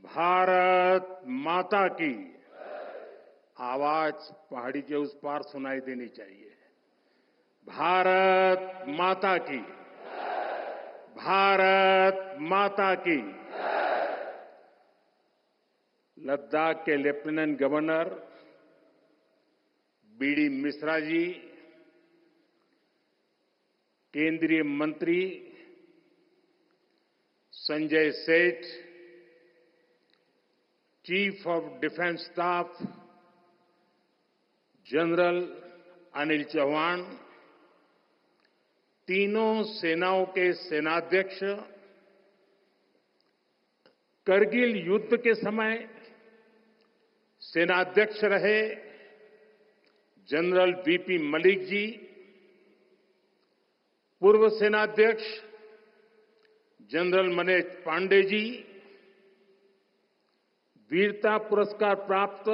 भारत माता की आवाज पहाड़ी के उस पार सुनाई देनी चाहिए। भारत माता की, भारत माता की। लद्दाख के lieutenant governor BD Mishra ji, केंद्रीय मंत्री Sanjay Seth, chief of defence staff general Anil Chauhan, तीनों सेनाओं के सेनाध्यक्ष करगिल युद्ध के समय सेनाध्यक्ष रहे जनरल वीपी मलिक जी, पूर्व सेनाध्यक्ष जनरल मनेश पांडे जी, वीरता पुरस्कार प्राप्त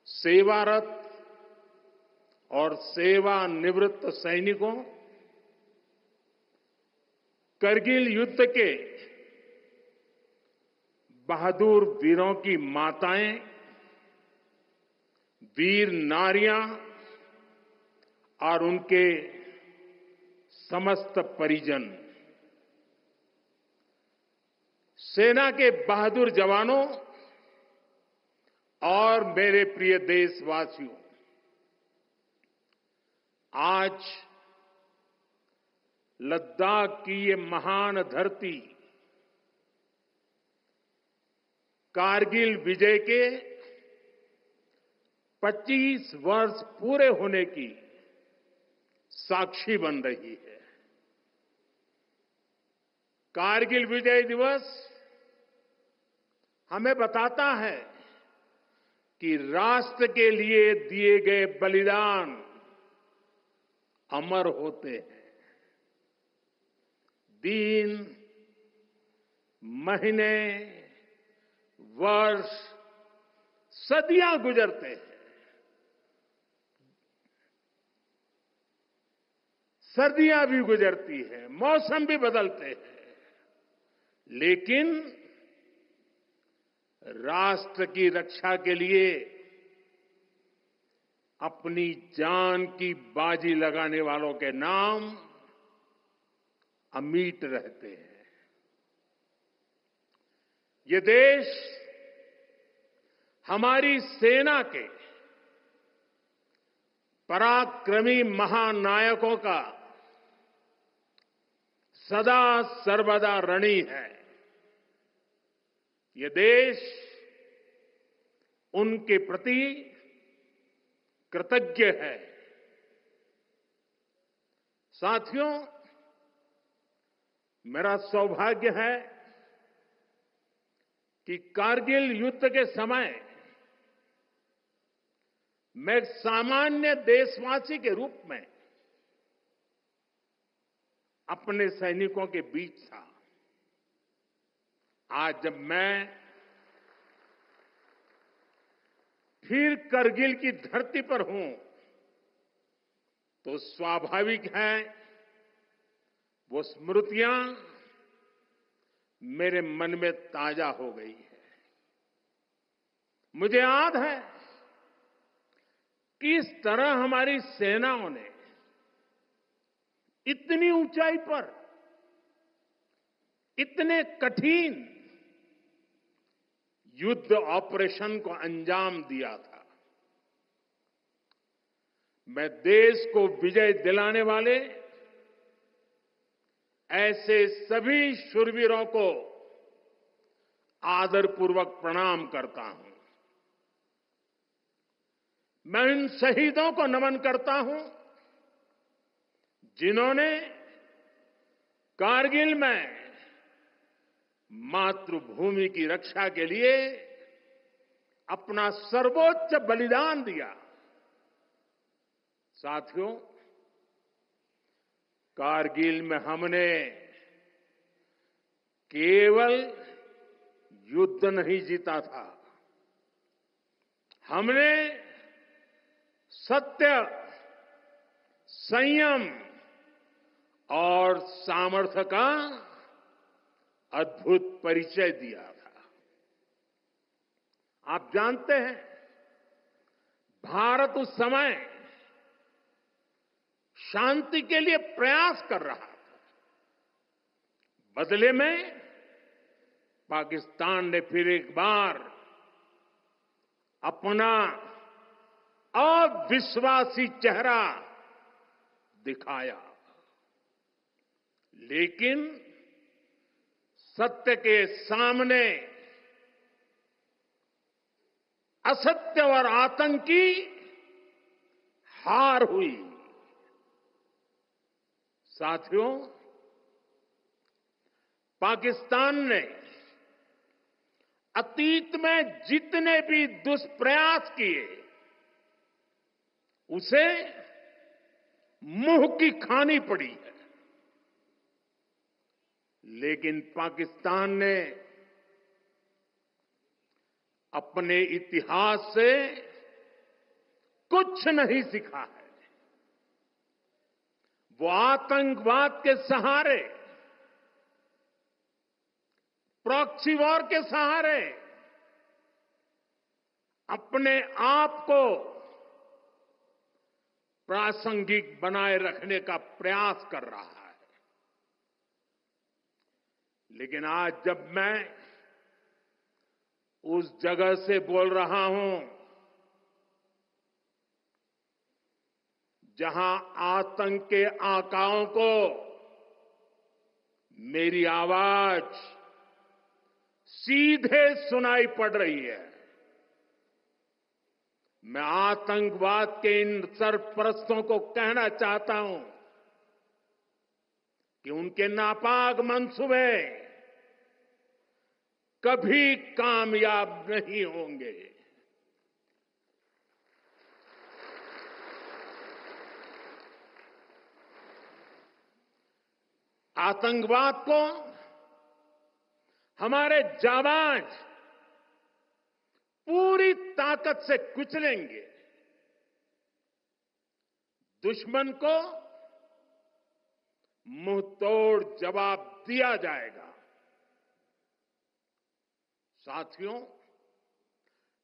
सेवारत और सेवानिवृत्त सैनिकों, करगिल युद्ध के बहादुर वीरों की माताएं, वीर नारियां और उनके समस्त परिजन, सेना के बहादुर जवानों और मेरे प्रिय देशवासियों, आज लद्दाख की ये महान धरती कारगिल विजय के 25 वर्ष पूरे होने की साक्षी बन रही है। कारगिल विजय दिवस हमें बताता है कि राष्ट्र के लिए दिए गए बलिदान अमर होते हैं। दिन, महीने, वर्ष, सदियां गुजरते हैं, सर्दियां भी गुजरती हैं, मौसम भी बदलते हैं, लेकिन राष्ट्र की रक्षा के लिए अपनी जान की बाजी लगाने वालों के नाम अमिट रहते हैं। ये देश हमारी सेना के पराक्रमी महानायकों का सदा सर्वदा ऋणी है। ये देश उनके प्रति कृतज्ञ है। साथियों, मेरा सौभाग्य है कि कारगिल युद्ध के समय मैं एक सामान्य देशवासी के रूप में अपने सैनिकों के बीच था। आज जब मैं फिर करगिल की धरती पर हूं, तो स्वाभाविक है वो स्मृतियां मेरे मन में ताजा हो गई है। मुझे याद है किस तरह हमारी सेनाओं ने इतनी ऊंचाई पर इतने कठिन युद्ध ऑपरेशन को अंजाम दिया था। मैं देश को विजय दिलाने वाले ऐसे सभी शूरवीरों को आदरपूर्वक प्रणाम करता हूं। मैं उन शहीदों को नमन करता हूं जिन्होंने कारगिल में मातृभूमि की रक्षा के लिए अपना सर्वोच्च बलिदान दिया। साथियों, कारगिल में हमने केवल युद्ध नहीं जीता था, हमने सत्य, संयम और सामर्थ्य का अद्भुत परिचय दिया था। आप जानते हैं, भारत उस समय शांति के लिए प्रयास कर रहा था। बदले में पाकिस्तान ने फिर एक बार अपना अविश्वासी चेहरा दिखाया। लेकिन सत्य के सामने असत्य और आतंक की हार हुई। साथियों, पाकिस्तान ने अतीत में जितने भी दुष्प्रयास किए, उसे मुंह की खानी पड़ी है। लेकिन पाकिस्तान ने अपने इतिहास से कुछ नहीं सीखा है। वो आतंकवाद के सहारे, प्रॉक्सी वॉर के सहारे अपने आप को प्रासंगिक बनाए रखने का प्रयास कर रहा है। लेकिन आज जब मैं उस जगह से बोल रहा हूं जहां आतंक के आकाओं को मेरी आवाज सीधे सुनाई पड़ रही है, मैं आतंकवाद के इन सरपरस्तों को कहना चाहता हूं कि उनके नापाक मंसूबे कभी कामयाब नहीं होंगे। आतंकवाद को हमारे जाबाज पूरी ताकत से कुचलेंगे। दुश्मन को मुंह तोड़ जवाब दिया जाएगा। साथियों,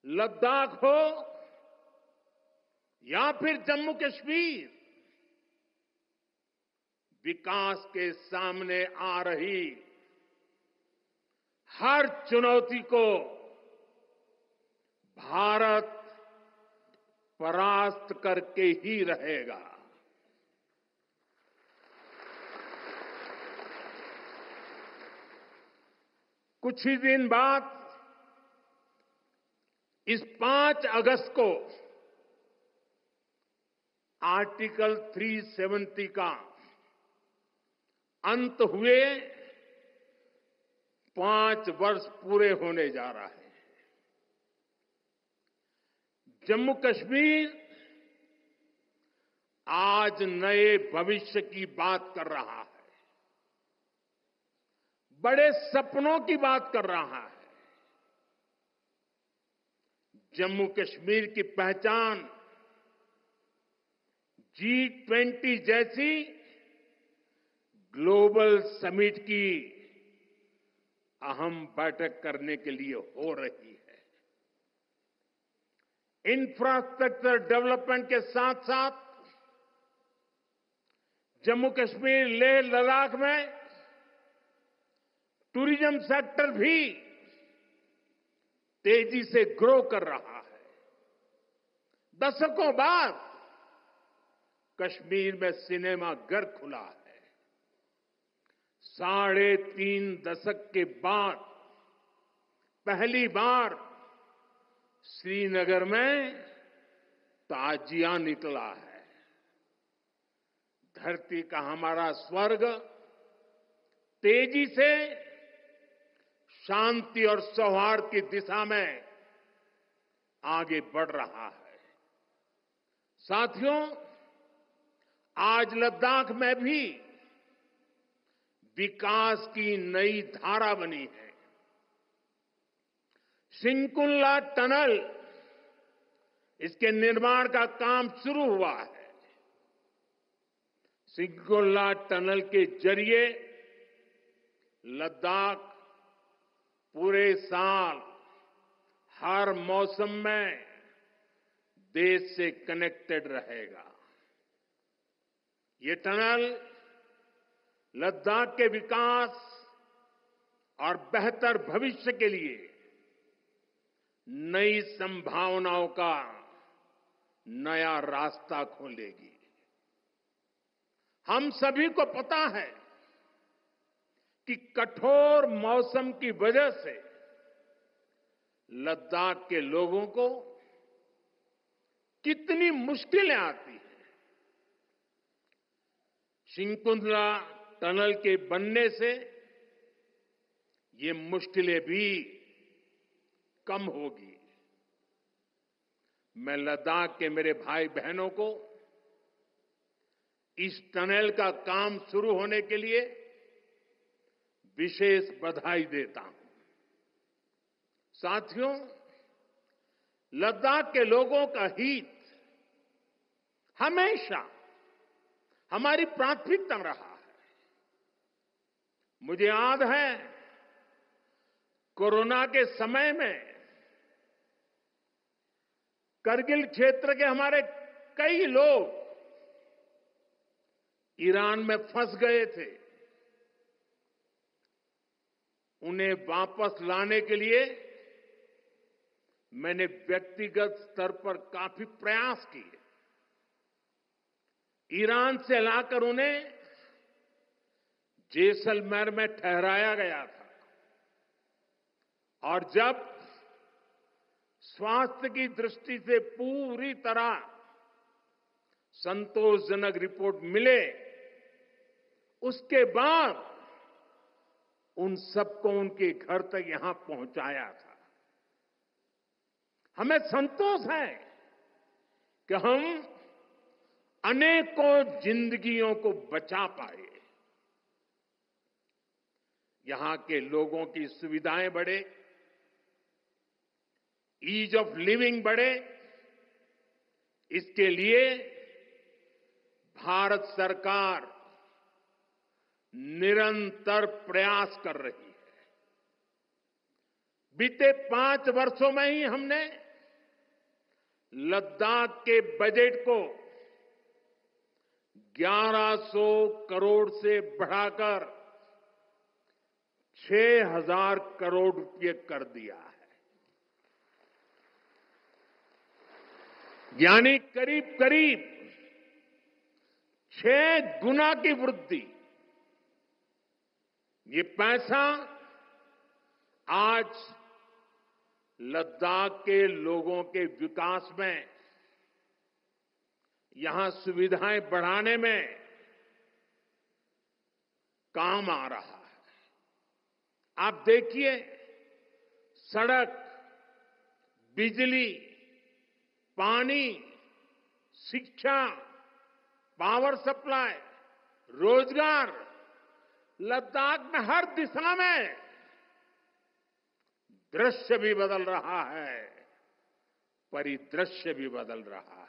लद्दाख हो या फिर जम्मू कश्मीर, विकास के सामने आ रही हर चुनौती को भारत परास्त करके ही रहेगा। कुछ ही दिन बाद इस 5 अगस्त को आर्टिकल 370 का अंत हुए 5 वर्ष पूरे होने जा रहा है। जम्मू कश्मीर आज नए भविष्य की बात कर रहा है, बड़े सपनों की बात कर रहा है। जम्मू कश्मीर की पहचान G20 जैसी ग्लोबल समिट की अहम बैठक करने के लिए हो रही है। इंफ्रास्ट्रक्चर डेवलपमेंट के साथ साथ जम्मू कश्मीर, लेह, लद्दाख में टूरिज्म सेक्टर भी तेजी से ग्रो कर रहा है। दशकों बाद कश्मीर में सिनेमा घर खुला है। 3.5 दशक के बाद पहली बार श्रीनगर में ताजिया निकला है। धरती का हमारा स्वर्ग तेजी से शांति और सौहार्द की दिशा में आगे बढ़ रहा है। साथियों, आज लद्दाख में भी विकास की नई धारा बनी है। सिंकुल्ला टनल, इसके निर्माण का काम शुरू हुआ है। सिंकुल्ला टनल के जरिए लद्दाख पूरे साल हर मौसम में देश से कनेक्टेड रहेगा। ये टनल लद्दाख के विकास और बेहतर भविष्य के लिए नई संभावनाओं का नया रास्ता खोलेगी। हम सभी को पता है कि कठोर मौसम की वजह से लद्दाख के लोगों को कितनी मुश्किलें आती हैं। सिंकुंतला टनल के बनने से ये मुश्किलें भी कम होगी। मैं लद्दाख के मेरे भाई बहनों को इस टनल का काम शुरू होने के लिए विशेष बधाई देता हूं। साथियों, लद्दाख के लोगों का हित हमेशा हमारी प्राथमिकता रहा है। मुझे याद है कोरोना के समय में करगिल क्षेत्र के हमारे कई लोग ईरान में फंस गए थे। उन्हें वापस लाने के लिए मैंने व्यक्तिगत स्तर पर काफी प्रयास किए। ईरान से लाकर उन्हें जैसलमेर में ठहराया गया था और जब स्वास्थ्य की दृष्टि से पूरी तरह संतोषजनक रिपोर्ट मिले, उसके बाद उन सबको उनके घर तक यहां पहुंचाया था। हमें संतोष है कि हम अनेकों जिंदगियों को बचा पाए। यहां के लोगों की सुविधाएं बढ़े, ईज ऑफ लिविंग बढ़े, इसके लिए भारत सरकार निरंतर प्रयास कर रही है। बीते 5 वर्षों में ही हमने लद्दाख के बजट को 1100 करोड़ से बढ़ाकर 6000 करोड़ रुपए कर दिया है। यानी करीब करीब 6 गुना की वृद्धि। ये पैसा आज लद्दाख के लोगों के विकास में, यहां सुविधाएं बढ़ाने में काम आ रहा है। आप देखिए, सड़क, बिजली, पानी, शिक्षा, पावर सप्लाई, रोजगार, लद्दाख में हर दिशा में दृश्य भी बदल रहा है, परिदृश्य भी बदल रहा है।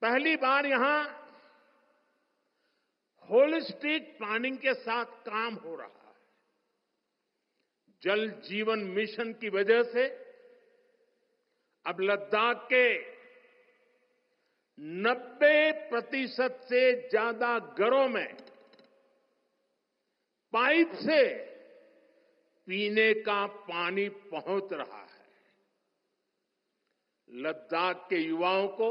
पहली बार यहां होलिस्टिक प्लानिंग के साथ काम हो रहा है। जल जीवन मिशन की वजह से अब लद्दाख के 90% से ज्यादा घरों में पाइप से पीने का पानी पहुंच रहा है। लद्दाख के युवाओं को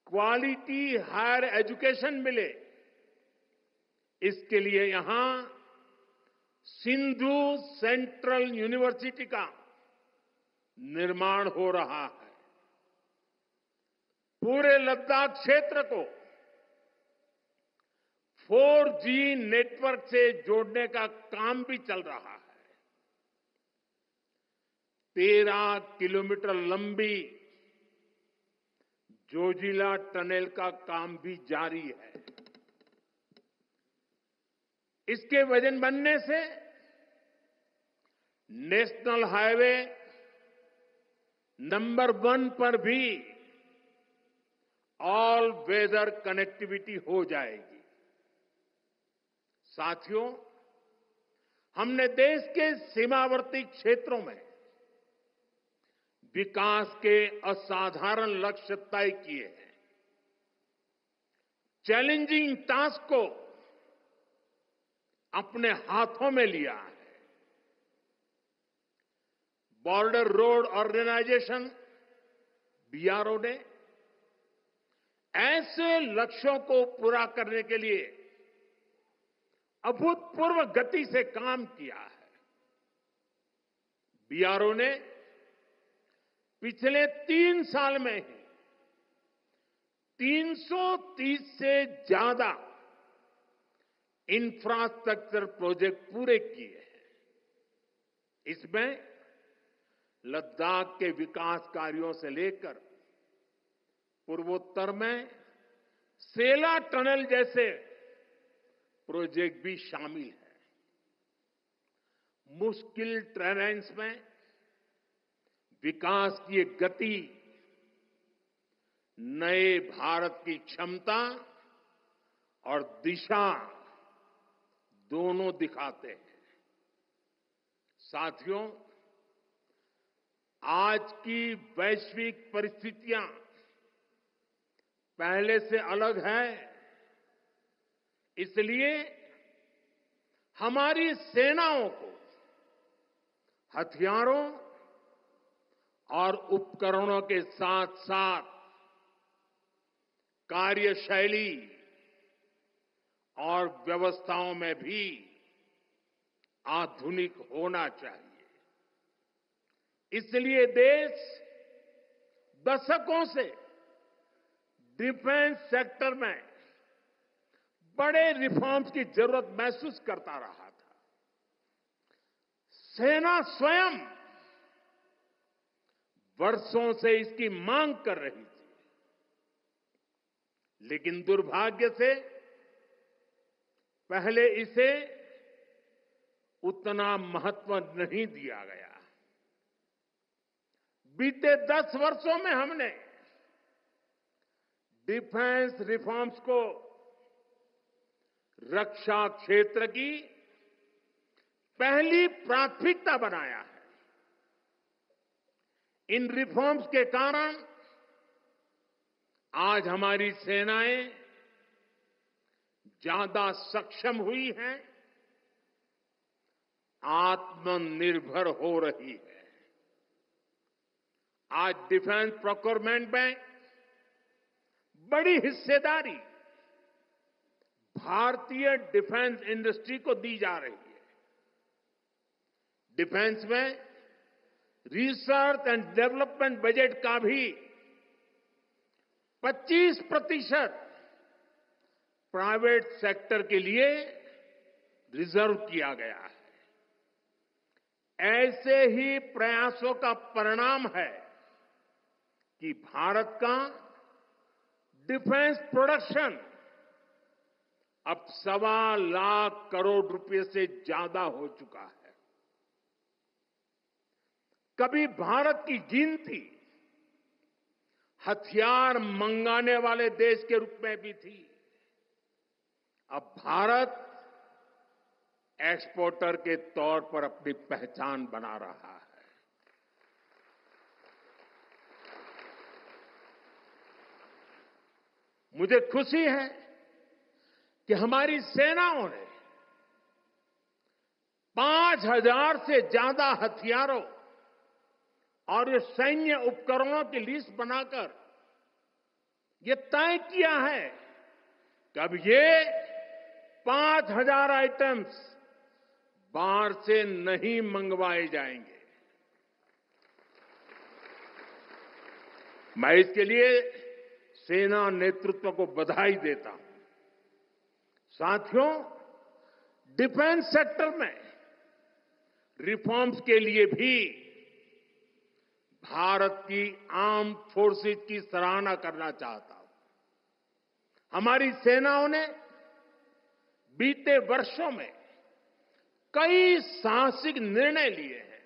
क्वालिटी हायर एजुकेशन मिले, इसके लिए यहां सिंधु सेंट्रल यूनिवर्सिटी का निर्माण हो रहा है। पूरे लद्दाख क्षेत्र को 4G नेटवर्क से जोड़ने का काम भी चल रहा है। 13 किलोमीटर लंबी जोजिला टनल का काम भी जारी है। इसके वजन बनने से नेशनल हाईवे नंबर 1 पर भी ऑल वेदर कनेक्टिविटी हो जाएगी। साथियों, हमने देश के सीमावर्ती क्षेत्रों में विकास के असाधारण लक्ष्य तय किए हैं। चैलेंजिंग टास्क को अपने हाथों में लिया है। बॉर्डर रोड ऑर्गेनाइजेशन बीआरओ ने ऐसे लक्ष्यों को पूरा करने के लिए अभूतपूर्व गति से काम किया है। बीआरओ ने पिछले 3 साल में ही 330 से ज्यादा इंफ्रास्ट्रक्चर प्रोजेक्ट पूरे किए हैं। इसमें लद्दाख के विकास कार्यों से लेकर पूर्वोत्तर में सेला टनल जैसे प्रोजेक्ट भी शामिल है। मुश्किल टेरेन्स में विकास की एक गति नए भारत की क्षमता और दिशा दोनों दिखाते हैं। साथियों, आज की वैश्विक परिस्थितियां पहले से अलग है। इसलिए हमारी सेनाओं को हथियारों और उपकरणों के साथ साथ कार्यशैली और व्यवस्थाओं में भी आधुनिक होना चाहिए। इसलिए देश दशकों से डिफेंस सेक्टर में बड़े रिफॉर्म्स की जरूरत महसूस करता रहा था। सेना स्वयं वर्षों से इसकी मांग कर रही थी, लेकिन दुर्भाग्य से पहले इसे उतना महत्व नहीं दिया गया। बीते 10 वर्षों में हमने डिफेंस रिफॉर्म्स को रक्षा क्षेत्र की पहली प्राथमिकता बनाया है। इन रिफॉर्म्स के कारण आज हमारी सेनाएं ज्यादा सक्षम हुई हैं, आत्मनिर्भर हो रही है। आज डिफेंस प्रोक्योरमेंट में बड़ी हिस्सेदारी भारतीय डिफेंस इंडस्ट्री को दी जा रही है। डिफेंस में रिसर्च एंड डेवलपमेंट बजट का भी 25% प्राइवेट सेक्टर के लिए रिजर्व किया गया है। ऐसे ही प्रयासों का परिणाम है कि भारत का डिफेंस प्रोडक्शन अब 1.25 लाख करोड़ रुपए से ज्यादा हो चुका है। कभी भारत की गिनती हथियार मंगाने वाले देश के रूप में भी थी। अब भारत एक्सपोर्टर के तौर पर अपनी पहचान बना रहा है। मुझे खुशी है कि हमारी सेनाओं ने 5,000 से ज्यादा हथियारों और ये सैन्य उपकरणों की लिस्ट बनाकर ये तय किया है कि अब ये 5,000 आइटम्स बाहर से नहीं मंगवाए जाएंगे। मैं इसके लिए सेना नेतृत्व को बधाई देता हूं। साथियों, डिफेंस सेक्टर में रिफॉर्म्स के लिए भी भारत की आर्म्ड फोर्सेस की सराहना करना चाहता हूं। हमारी सेनाओं ने बीते वर्षों में कई साहसिक निर्णय लिए हैं।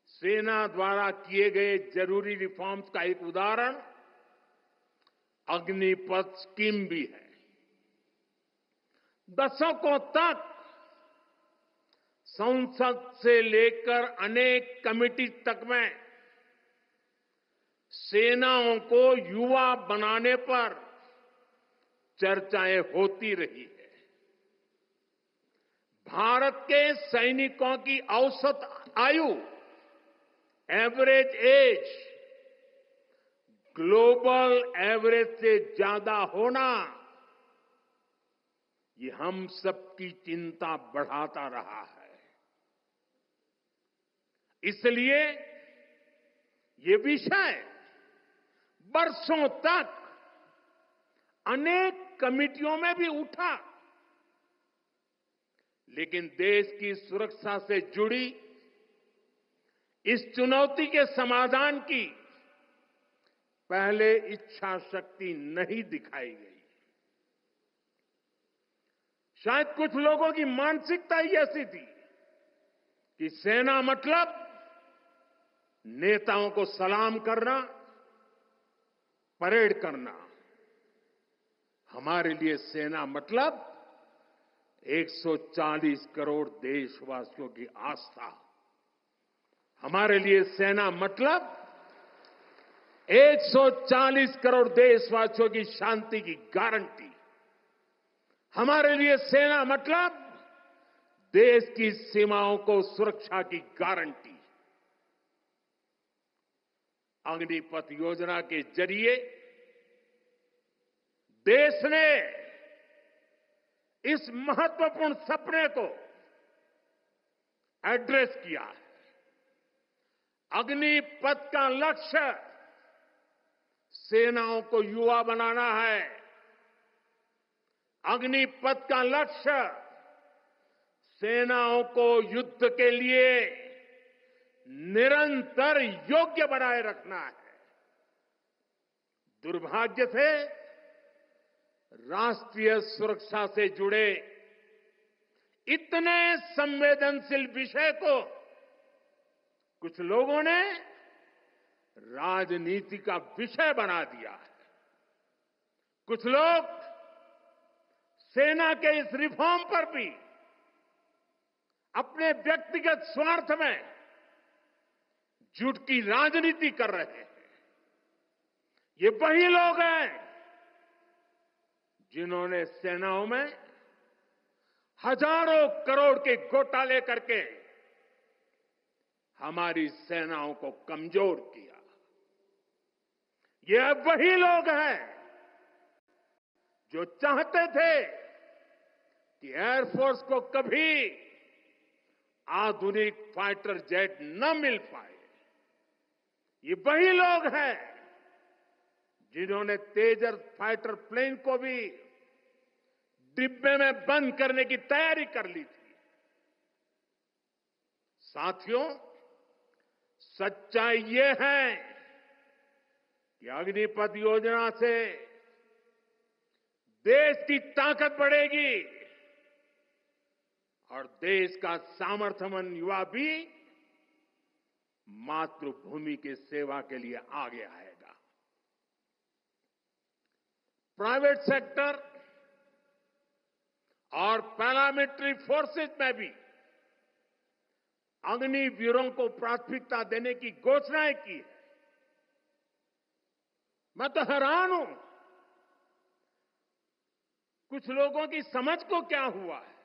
सेना द्वारा किए गए जरूरी रिफॉर्म्स का एक उदाहरण अग्निपथ स्कीम भी है। दशकों तक संसद से लेकर अनेक कमेटी तक में सेनाओं को युवा बनाने पर चर्चाएं होती रही है। भारत के सैनिकों की औसत आयु, एवरेज एज, ग्लोबल एवरेज से ज्यादा होना, ये हम सबकी चिंता बढ़ाता रहा है। इसलिए ये विषय बरसों तक अनेक कमिटियों में भी उठा, लेकिन देश की सुरक्षा से जुड़ी इस चुनौती के समाधान की पहले इच्छा शक्ति नहीं दिखाई गई। शायद कुछ लोगों की मानसिकता ही ऐसी थी कि सेना मतलब नेताओं को सलाम करना, परेड करना। हमारे लिए सेना मतलब 140 करोड़ देशवासियों की आस्था। हमारे लिए सेना मतलब 140 करोड़ देशवासियों की शांति की गारंटी। हमारे लिए सेना मतलब देश की सीमाओं को सुरक्षा की गारंटी। अग्निपथ योजना के जरिए देश ने इस महत्वपूर्ण सपने को एड्रेस किया है। अग्निपथ का लक्ष्य सेनाओं को युवा बनाना है। अग्निपथ का लक्ष्य सेनाओं को युद्ध के लिए निरंतर योग्य बनाए रखना है। दुर्भाग्य से राष्ट्रीय सुरक्षा से जुड़े इतने संवेदनशील विषय को कुछ लोगों ने राजनीति का विषय बना दिया है। कुछ लोग सेना के इस रिफॉर्म पर भी अपने व्यक्तिगत स्वार्थ में झूठ की राजनीति कर रहे हैं। ये वही लोग हैं जिन्होंने सेनाओं में हजारों करोड़ के घोटाले करके हमारी सेनाओं को कमजोर किया। ये वही लोग हैं जो चाहते थे कि एयरफोर्स को कभी आधुनिक फाइटर जेट न मिल पाए। ये वही लोग हैं जिन्होंने तेजस फाइटर प्लेन को भी डिब्बे में बंद करने की तैयारी कर ली थी। साथियों, सच्चाई ये है कि अग्निपथ योजना से देश की ताकत बढ़ेगी और देश का सामर्थ्यवान युवा भी मातृभूमि की सेवा के लिए आगे आएगा। प्राइवेट सेक्टर और पैरामिलिट्री फोर्सेस में भी अग्निवीरों को प्राथमिकता देने की घोषणाएं की है। मैं तो हैरान हूं, कुछ लोगों की समझ को क्या हुआ है,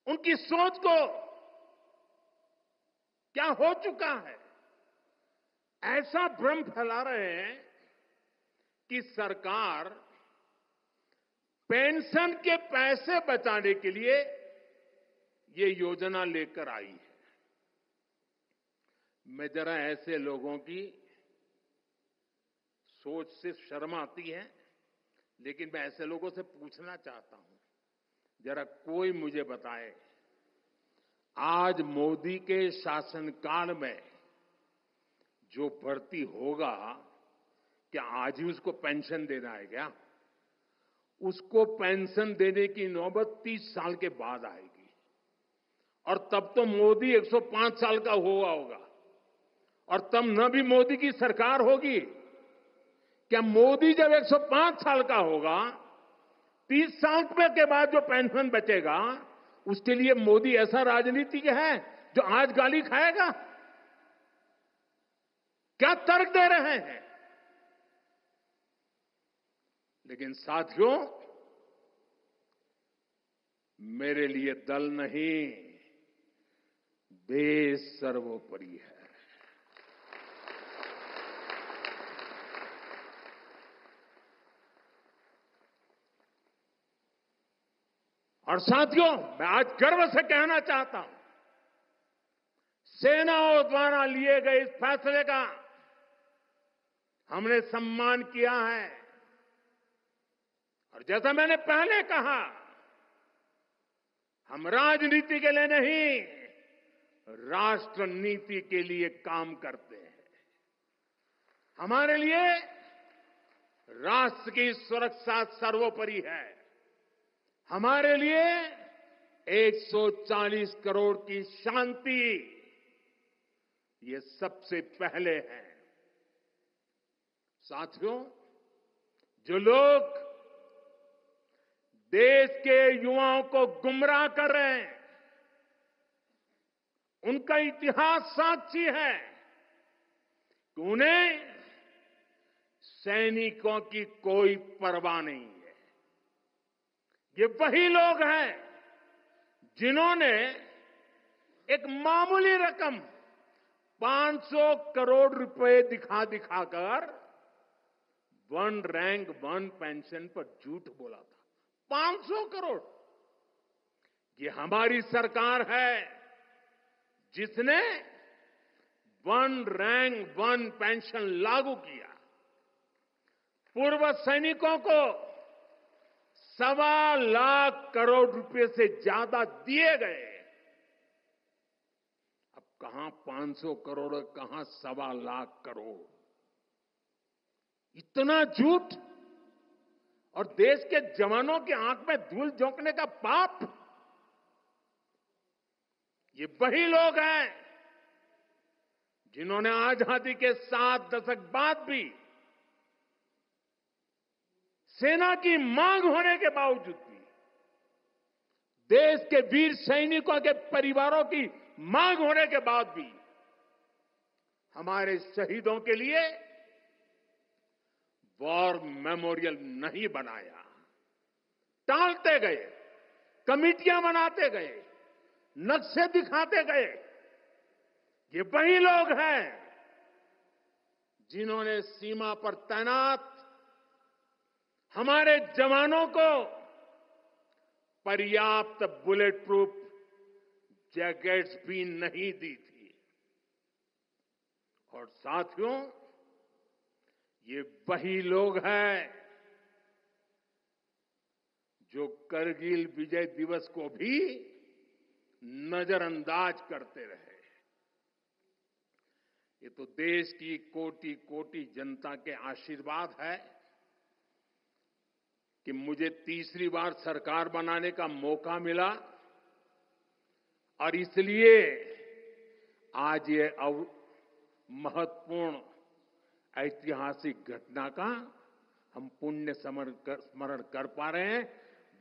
उनकी सोच को क्या हो चुका है। ऐसा भ्रम फैला रहे हैं कि सरकार पेंशन के पैसे बचाने के लिए ये योजना लेकर आई है। मैं जरा ऐसे लोगों की सोच से शर्म आती है, लेकिन मैं ऐसे लोगों से पूछना चाहता हूं, जरा कोई मुझे बताए, आज मोदी के शासनकाल में जो भर्ती होगा, क्या आज ही उसको पेंशन देना है क्या? उसको पेंशन देने की नौबत 30 साल के बाद आएगी, और तब तो मोदी 105 साल का हुआ होगा, और तब न भी मोदी की सरकार होगी। क्या मोदी जब 105 साल का होगा 30 साल के बाद जो पेंशन बचेगा, उसके लिए मोदी ऐसा राजनीतिक है जो आज गाली खाएगा? क्या तर्क दे रहे हैं? लेकिन साथियों, मेरे लिए दल नहीं, देश सर्वोपरि है। और साथियों, मैं आज गर्व से कहना चाहता हूं, सेनाओं द्वारा लिए गए इस फैसले का हमने सम्मान किया है। और जैसा मैंने पहले कहा, हम राजनीति के लिए नहीं, राष्ट्र नीति के लिए काम करते हैं। हमारे लिए राष्ट्र की सुरक्षा सर्वोपरि है। हमारे लिए 140 करोड़ की शांति, ये सबसे पहले है। साथियों, जो लोग देश के युवाओं को गुमराह कर रहे हैं, उनका इतिहास साक्षी है कि उन्हें सैनिकों की कोई परवाह नहीं है। ये वही लोग हैं जिन्होंने एक मामूली रकम 500 करोड़ रुपए दिखाकर वन रैंक वन पेंशन पर झूठ बोला था। 500 करोड़। ये हमारी सरकार है जिसने वन रैंक वन पेंशन लागू किया। पूर्व सैनिकों को 1.25 लाख करोड़ रुपए से ज्यादा दिए गए। अब कहां 500 करोड़, कहां 1.25 लाख करोड़। इतना झूठ और देश के जवानों की आंख में धूल झोंकने का पाप। ये वही लोग हैं जिन्होंने आजादी के 7 दशक बाद भी सेना की मांग होने के बावजूद भी, देश के वीर सैनिकों के परिवारों की मांग होने के बाद भी हमारे शहीदों के लिए वॉर मेमोरियल नहीं बनाया। टालते गए, कमिटियां बनाते गए, नक्शे दिखाते गए। ये वही लोग हैं जिन्होंने सीमा पर तैनात हमारे जवानों को पर्याप्त बुलेट प्रूफ जैकेट्स भी नहीं दी थी। और साथियों, ये वही लोग हैं जो करगिल विजय दिवस को भी नजरअंदाज करते रहे। ये तो देश की कोटि कोटि जनता के आशीर्वाद है कि मुझे तीसरी बार सरकार बनाने का मौका मिला और इसलिए आज ये महत्वपूर्ण ऐतिहासिक घटना का हम पुण्य स्मरण कर पा रहे हैं।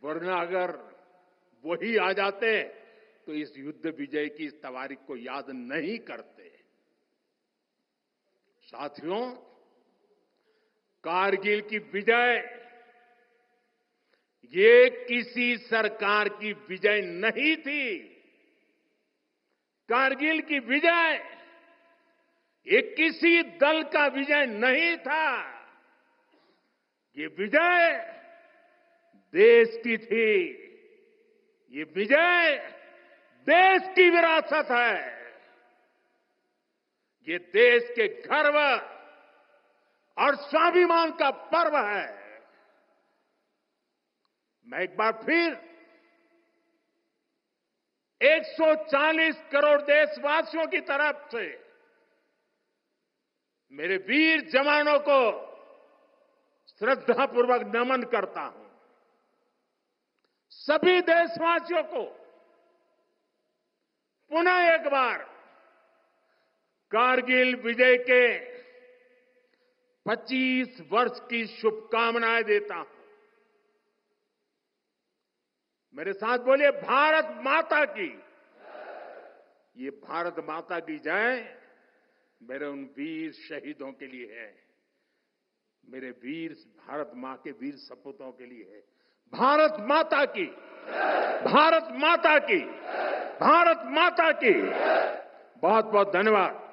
वरना अगर वही आ जाते तो इस युद्ध विजय की इस तारीख को याद नहीं करते। साथियों, कारगिल की विजय ये किसी सरकार की विजय नहीं थी। कारगिल की विजय ये किसी दल का विजय नहीं था। ये विजय देश की थी। ये विजय देश की विरासत है। ये देश के गर्व और स्वाभिमान का पर्व है। मैं एक बार फिर 140 करोड़ देशवासियों की तरफ से मेरे वीर जवानों को श्रद्धापूर्वक नमन करता हूं। सभी देशवासियों को पुनः एक बार कारगिल विजय के 25 वर्ष की शुभकामनाएं देता हूं। मेरे साथ बोलिए भारत माता की। ये भारत माता की जय मेरे उन वीर शहीदों के लिए है, मेरे वीर भारत मां के वीर सपूतों के लिए है। भारत माता की, भारत माता की, भारत माता की। बहुत बहुत धन्यवाद।